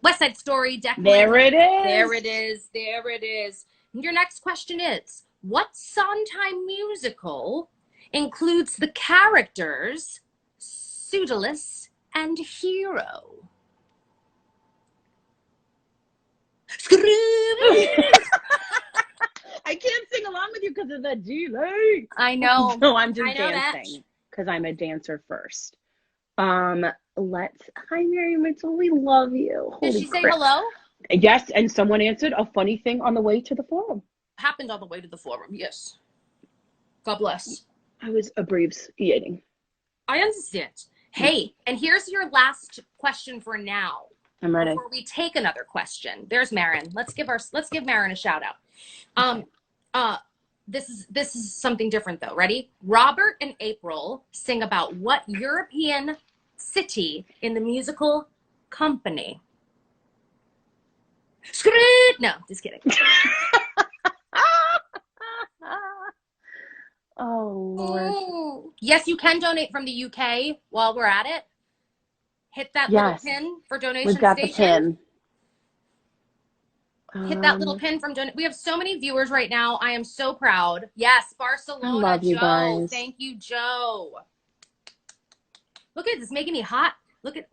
West Side Story, definitely. There it is. There it is. There it is. Your next question is, what Sondheim musical includes the characters Pseudolus and Hero? I can't sing along with you because of the delay. I know. No, I'm just dancing because I'm a dancer first. Hi, Mary Mitchell. We love you. Did she say hello? Yes, and someone answered a funny thing on the way to the forum. Happened on the way to the forum, yes. God bless. I was abbreviating. I understand. Hey, and here's your last question for now. I'm ready. Before we take another question, there's Marin. Let's give Marin a shout out. This is something different though. Ready? Robert and April sing about what European city in the musical Company? No, just kidding. Oh Lord. Yes, you can donate from the UK while we're at it. Hit that little pin for donation. We've got the pin. Hit that little pin from donate. We have so many viewers right now. I am so proud. Yes, Barcelona. I love you Joe. guys. Thank you, Joe. Look at this, making me hot. Look at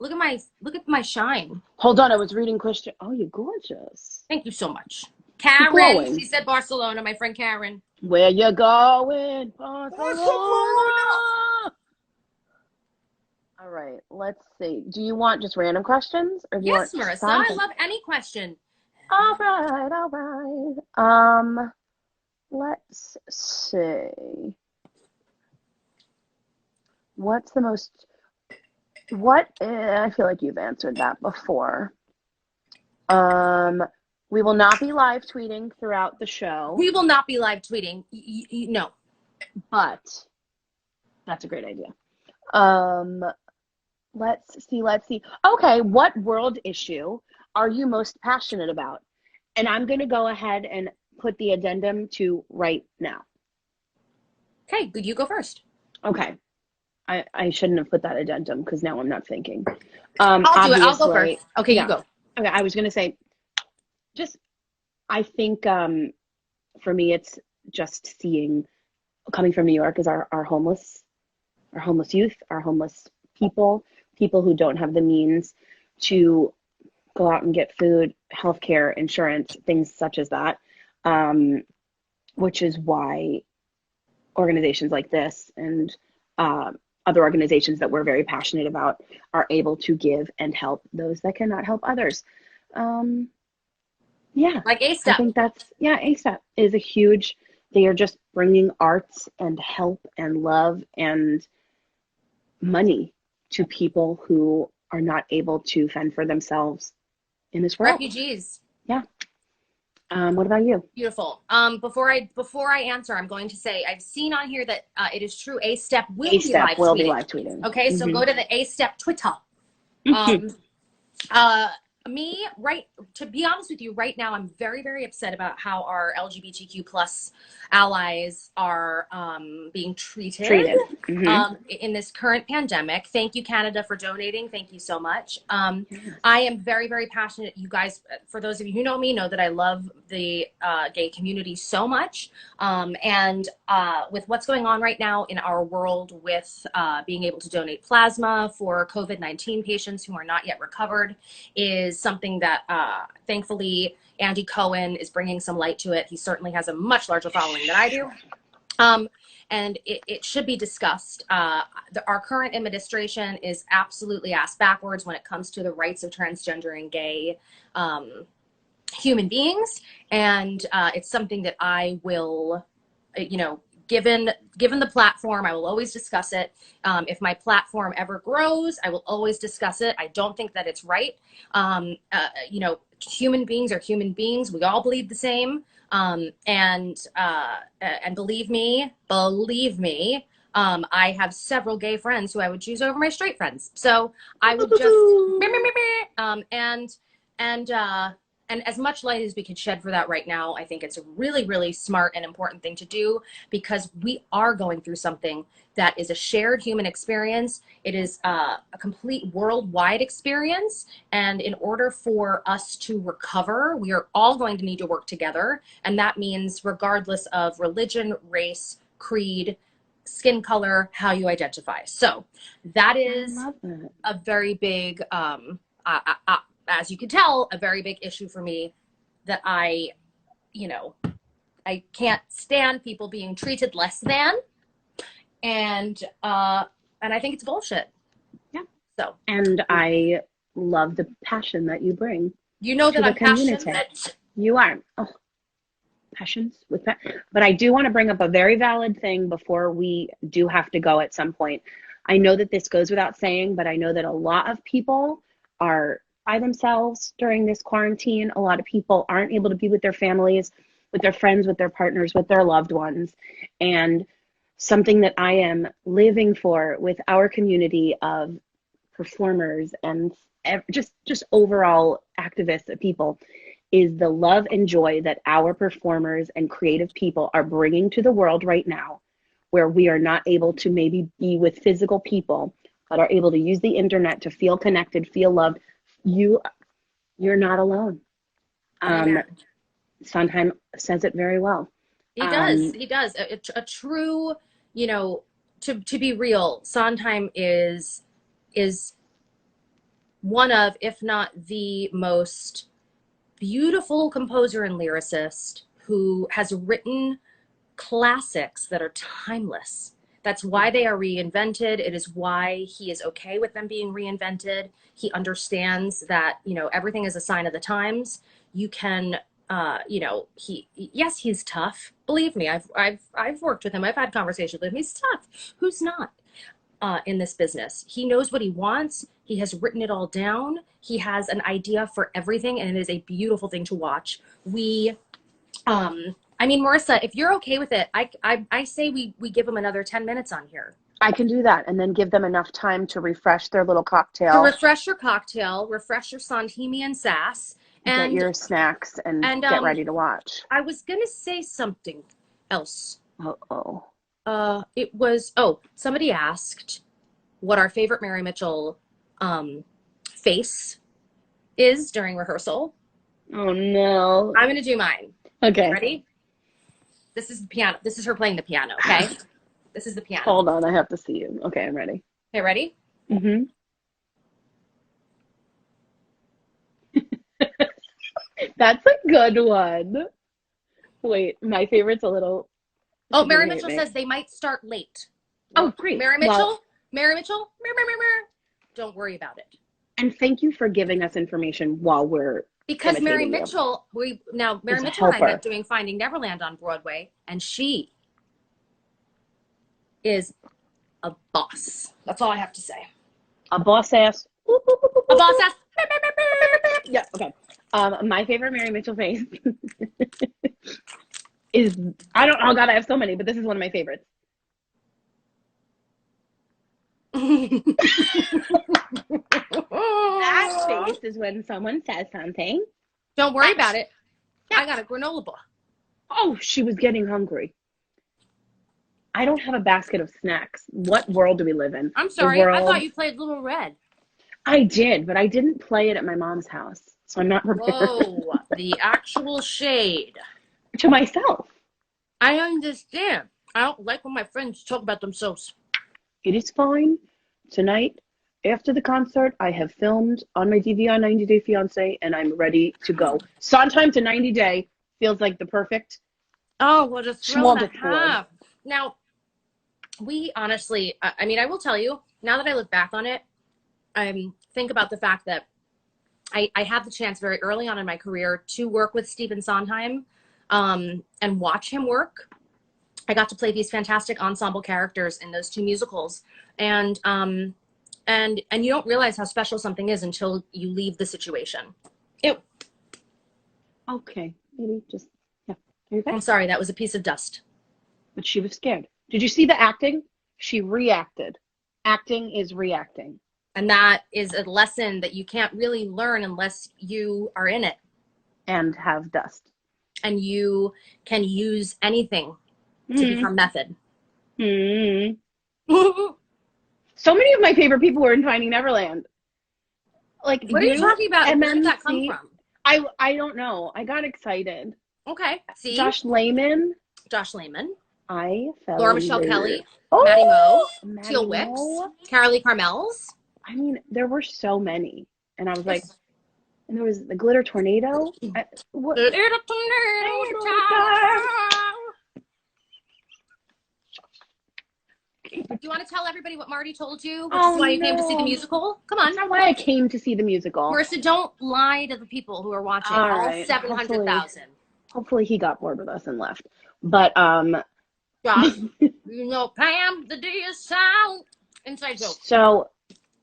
my shine. Hold on, I was reading question. Oh, you're gorgeous. Thank you so much. Karen, she said Barcelona, my friend Karen. Where you going? Barcelona. All right, let's see. Do you want just random questions? Or do you want Marissa, I love any question. All right. Let's see. What's the most... I feel like you've answered that before. We will not be live tweeting throughout the show. We will not be live tweeting. No. But that's a great idea. Let's see. Okay, what world issue are you most passionate about? And I'm going to go ahead and put the addendum to right now. Okay, good. You go first. Okay. I shouldn't have put that addendum because now I'm not thinking. I'll do it. I'll go first. Okay, you go. Okay, I was gonna say, just I think for me, it's just seeing coming from New York is our homeless youth, our homeless people, people who don't have the means to go out and get food, healthcare, insurance, things such as that, um, which is why organizations like this and uh, other organizations that we're very passionate about are able to give and help those that cannot help others. Um, yeah, Like A I Step. think yeah, ASAP is a huge, they are just bringing arts and help and love and money to people who are not able to fend for themselves in this world. Refugees. Yeah. What about you? Beautiful. Before I answer, I'm going to say I've seen on here that it is true. A Step will A be Step live will be tweeting. live tweeting. Okay, so go to the A Step Twitter. Mm-hmm. Um, me, right, to be honest with you, right now, I'm very, very upset about how our LGBTQ plus allies are being treated Mm-hmm. in this current pandemic. Thank you, Canada, for donating. Thank you so much. Yes. I am very, very passionate. You guys, for those of you who know me, know that I love the gay community so much. And with what's going on right now in our world with being able to donate plasma for COVID-19 patients who are not yet recovered is something that thankfully Andy Cohen is bringing some light to it. He certainly has a much larger following than I do. And it should be discussed. Our current administration is absolutely ass backwards when it comes to the rights of transgender and gay human beings. And it's something that I will, given the platform, I will always discuss it. If my platform ever grows, I will always discuss it. I don't think that it's right. Human beings are human beings. We all bleed the same. And believe me, I have several gay friends who I would choose over my straight friends. So I would just, and as much light as we could shed for that right now, I think it's a really, really smart and important thing to do because we are going through something that is a shared human experience. It is a complete worldwide experience. And in order for us to recover, we are all going to need to work together. And that means regardless of religion, race, creed, skin color, how you identify. So that is a very big, as you can tell, a very big issue for me that I can't stand people being treated less than. And I think it's bullshit. Yeah. So. And I love the passion that you bring. You know that I'm passionate. You are. Oh, passions with that. But I do want to bring up a very valid thing before we do have to go at some point. I know that this goes without saying, but I know that a lot of people are by themselves during this quarantine. A lot of people aren't able to be with their families, with their friends, with their partners, with their loved ones. And something that I am living for with our community of performers and just overall activists of people is the love and joy that our performers and creative people are bringing to the world right now, where we are not able to maybe be with physical people, but are able to use the internet to feel connected, feel loved. You're not alone. Sondheim says it very well. He does. A true, to be real, Sondheim is one of, if not the most beautiful composer and lyricist who has written classics that are timeless. That's why they are reinvented. It is why he is okay with them being reinvented. He understands that, everything is a sign of the times. You can, he's tough. Believe me, I've worked with him. I've had conversations with him. He's tough. Who's not? In this business. He knows what he wants. He has written it all down. He has an idea for everything, and it is a beautiful thing to watch. Marissa, if you're okay with it, I say we give them another 10 minutes on here. I can do that, and then give them enough time to refresh their little cocktail. To refresh your cocktail, refresh your Sondheimian sass, and get your snacks and get ready to watch. I was gonna say something else. It was somebody asked what our favorite Mary Mitchell face is during rehearsal. Oh no. I'm gonna do mine. Okay. Ready? This is the piano. This is her playing the piano, okay? This is the piano. Hold on, I have to see you. Okay, I'm ready. Okay, ready? Mm-hmm. That's a good one. Wait, my favorite's a little. Oh, Mary Mitchell says they might start late. Oh, great. Mary Mitchell? Mary Mitchell? Don't worry about it. And thank you for giving us information while we're Because Mary Mitchell, Mary Mitchell and I are doing Finding Neverland on Broadway, and she is a boss. That's all I have to say. A boss ass. A boss ass. Yeah, okay. My favorite Mary Mitchell face is, oh God, I have so many, but this is one of my favorites. That face is when someone says something. Don't worry about it. I got a granola bar. Oh, she was getting hungry. I don't have a basket of snacks. What world do we live in? I'm sorry. I thought you played Little Red. I did, but I didn't play it at my mom's house, so I'm not prepared. Whoa, the actual shade. To myself. I understand. I don't like when my friends talk about themselves. It is fine. Tonight, after the concert, I have filmed on my DVR 90 Day Fiancé, and I'm ready to go. Sondheim to 90 Day feels like the perfect. Oh, what a thrill and a half. Now, we honestly, I mean, I will tell you, now that I look back on it, think about the fact that I had the chance very early on in my career to work with Stephen Sondheim and watch him work. I got to play these fantastic ensemble characters in those two musicals. And you don't realize how special something is until you leave the situation. Okay, maybe just, yeah. I'm sorry, that was a piece of dust. But she was scared. Did you see the acting? She reacted. Acting is reacting. And that is a lesson that you can't really learn unless you are in it. And have dust. And you can use anything to become method. So many of my favorite people were in Finding Neverland. Like, what are you talking about? MNC, where did that come from? I don't know. I got excited. Okay. See? Josh Lehman. I fell Laura in Michelle love. Kelly. Oh, Maddie Moe. Maddie Teal Wicks. Carolee Carmels. I mean, there were so many. And I was like, and there was the Glitter Tornado. What? Glitter Tornado time. Do you want to tell everybody what Marty told you? Which is why you came to see the musical? Come on. That's not why I came to see the musical. Marissa, don't lie to the people who are watching. All right. 700,000. Hopefully he got bored with us and left. But Josh, you know Pam, the D is sound. Inside joke.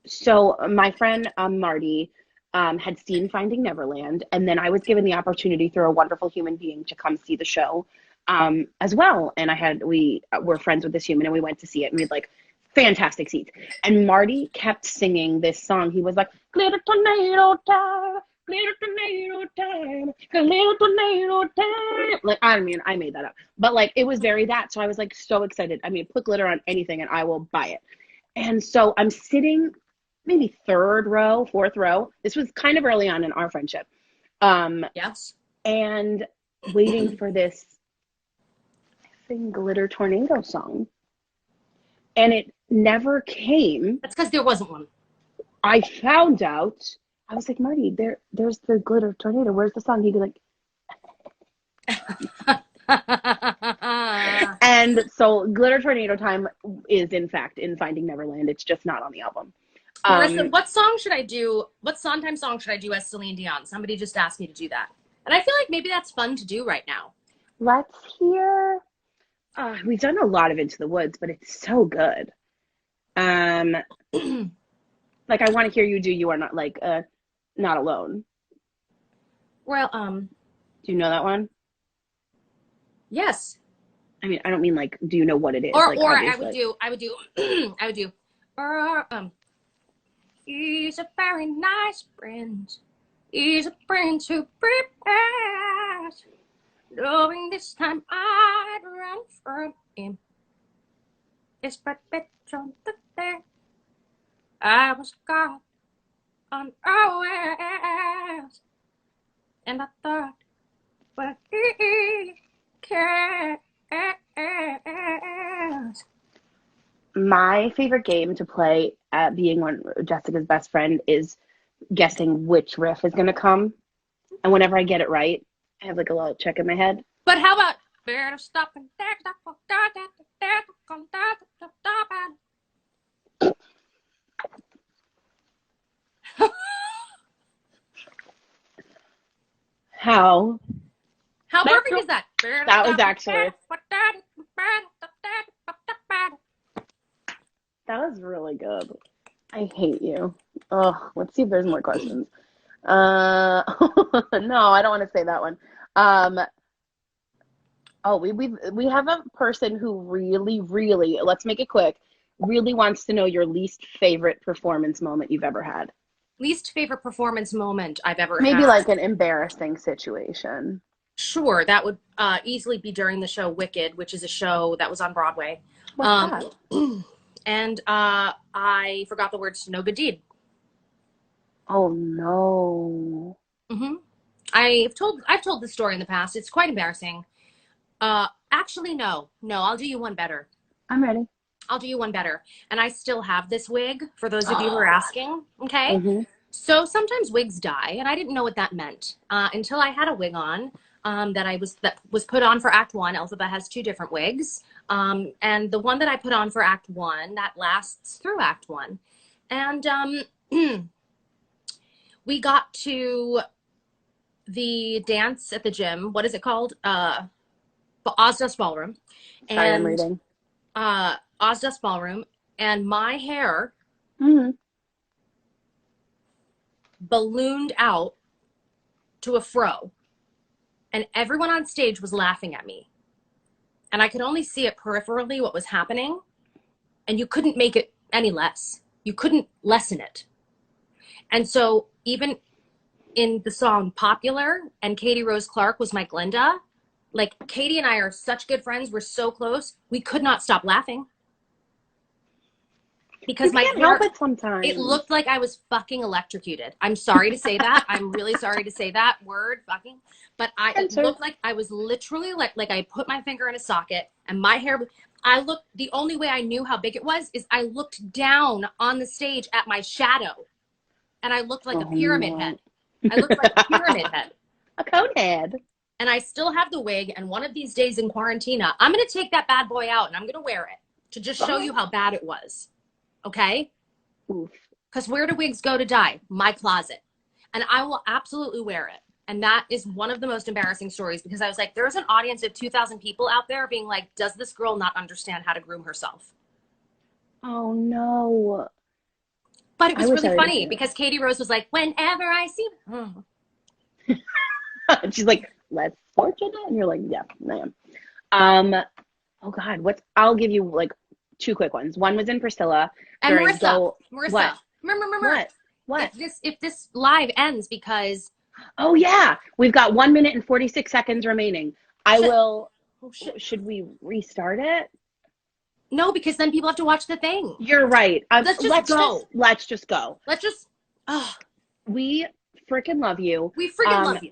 So my friend Marty had seen Finding Neverland, and then I was given the opportunity through a wonderful human being to come see the show as well. And we were friends with this human, and we went to see it, and we had like fantastic seats. And Marty kept singing this song. He was like, glitter tornado time, glitter tornado time, glitter tornado time. Like, I mean, I made that up, but like it was very that. So I was like so excited. I mean, put glitter on anything and I will buy it. And so I'm sitting maybe third row, fourth row. This was kind of early on in our friendship. Yes. And waiting for this glitter tornado song. And it never came. That's because there wasn't one. I found out. I was like, Marty, there's the glitter tornado. Where's the song? He'd be like, and so glitter tornado time is in fact in Finding Neverland. It's just not on the album. Marissa, what song should I do? What Sondheim song should I do as Celine Dion? Somebody just asked me to do that. And I feel like maybe that's fun to do right now. Let's hear. We've done a lot of Into the Woods, but it's so good. Like I want to hear you do You Are Not Like Not Alone. Well, do you know that one? Yes. I mean, I don't mean like, do you know what it is? Or like, I would do he's a very nice friend. He's a friend who prepares. Knowing this time I'd run from him. It's but on the there. I was God unawares, and I thought, but he cares. My favorite game to play at being one Jessica's best friend is guessing which riff is going to come. And whenever I get it right, I have like a little check in my head. But how about better stop and How perfect is that? That was actually, that was really good. I hate you. Oh, let's see if there's more questions. No, I don't want to say that one. We have a person who really, let's make it quick, really wants to know your least favorite performance moment you've ever had. Least favorite performance moment I've ever had. Maybe like an embarrassing situation. Sure, that would easily be during the show Wicked, which is a show that was on Broadway. What's that? And I forgot the words to No Good Deed. Oh no. Mm-hmm. I've told this story in the past. It's quite embarrassing. Actually, no, I'll do you one better. I'm ready. I'll do you one better. And I still have this wig, for those of you who are asking, okay? Mm-hmm. So sometimes wigs die, and I didn't know what that meant until I had a wig on that was put on for Act 1. Elphaba has 2 different wigs. And the one that I put on for Act 1, that lasts through Act 1. And we got to the dance at the gym. What is it called? Ozdas Ballroom. Sorry, I'm reading. Ozdas Ballroom, and my hair ballooned out to a fro, and everyone on stage was laughing at me, and I could only see it peripherally what was happening, and you couldn't make it any less. You couldn't lessen it. And so even in the song Popular, and Katie Rose Clark was my Glinda, like Katie and I are such good friends, we're so close, we could not stop laughing. Because my hair, help it sometimes. It looked like I was fucking electrocuted. I'm sorry to say that. I'm really sorry to say that word, fucking. But it looked like I was literally like I put my finger in a socket, and my hair. The only way I knew how big it was is I looked down on the stage at my shadow, and I looked like a pyramid head. I looked like a pyramid head. A cone head. And I still have the wig, and one of these days in Quarantina, I'm going to take that bad boy out, and I'm going to wear it to just show you how bad it was. Okay? Because where do wigs go to die? My closet. And I will absolutely wear it. And that is one of the most embarrassing stories, because I was like, there's an audience of 2,000 people out there being like, does this girl not understand how to groom herself? Oh, no. But it was really funny because Katie Rose was like, whenever I see... She's like, let's fortune it. And you're like, yeah, I am. Oh, God. I'll give you like 2 quick ones. One was in Priscilla. And Marissa. What? Remember. What? If this live ends because... Oh, yeah. We've got 1 minute and 46 seconds remaining. Should we restart it? No, because then people have to watch the thing. You're right. Let's just go. Let's just go. We freaking love you. We freaking love you.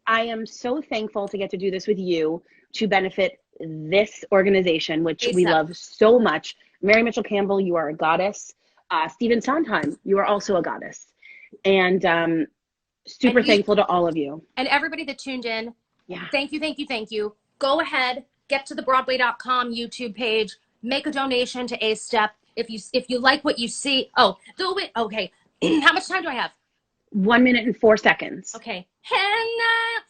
I am so thankful to get to do this with you to benefit this organization, which we love so much. Mary Mitchell Campbell, you are a goddess. Stephen Sondheim, you are also a goddess. And super thankful to all of you. And everybody that tuned in. Yeah. Thank you. Go ahead, get to the Broadway.com YouTube page, make a donation to A Step. If you like what you see, do it. Okay. How much time do I have? 1 minute and 4 seconds. Okay. Hannah,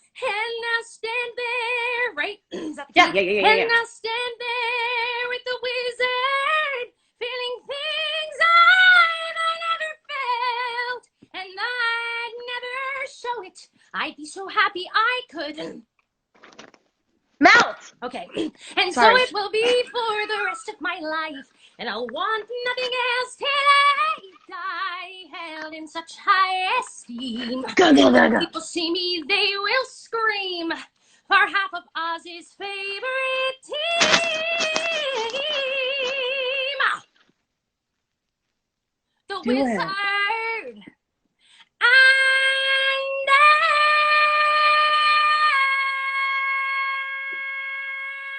stand there, right? Is that the Yeah. Hannah, stand there with the wizard, feeling things I never felt, and I'd never show it. I'd be so happy I could melt. Okay. And Sorry. so it will be for the rest of my life, and I'll want nothing else till I die, held in such high esteem. When people see me, they will scream for half of Oz's favorite team. The wizard